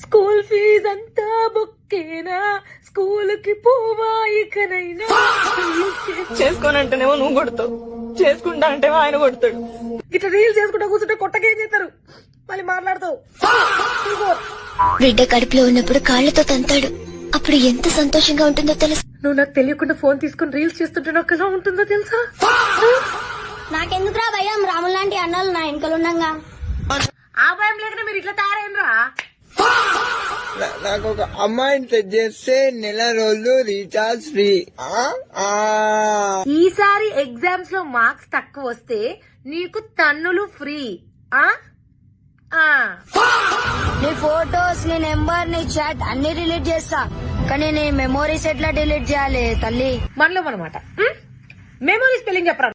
School fees అంతా బొక్కేనా, school కి పోవా ఇకనైనా. చేసుకోనంటేనేమో నువ్వు కొడతావు, చేసుకుంటా అంటేమో ఆయన కొడతాడు. ఇట్లా రీల్ చేసుకుంటా కూర్చుంటే కొట్టకేం చేస్తారు, మళ్ళీ మాట్లాడతావు. బిడ్డ కడుపులో ఉన్నప్పుడు కాళ్లతో తంతాడు, అప్పుడు ఎంత సంతోషంగా ఉంటుందో తెలుసు. నువ్వు నాకు తెలియకుండా ఫోన్ తీసుకుని రీల్స్ చేస్తుంటే నాకు ఎలా ఉంటుందో తెలుసా? నాకెందుకురా భయం, రాములు లాంటి అన్నాలు నా వెనకలుండగా. ఆ భయం లేకనే మీరు ఇట్లా తయారైనరా? నాకు ఒక అమ్మాయిని సెట్ చేస్తే నెల రోజులు రీఛార్జ్ ఫ్రీ. ఈసారి ఎగ్జామ్స్ లో మార్క్స్ తక్కువ వస్తే నీకు తన్నులు ఫ్రీ. నీ ఫోటోస్, నీ నెంబర్, నీ చాట్ అన్ని డిలీట్ చేస్తా, కానీ నీ మెమోరీస్ ఎట్లా డిలీట్ చేయాలి తల్లి? మనలో అనమాట. మెమోరీ స్పెల్లింగ్ చెప్పరా?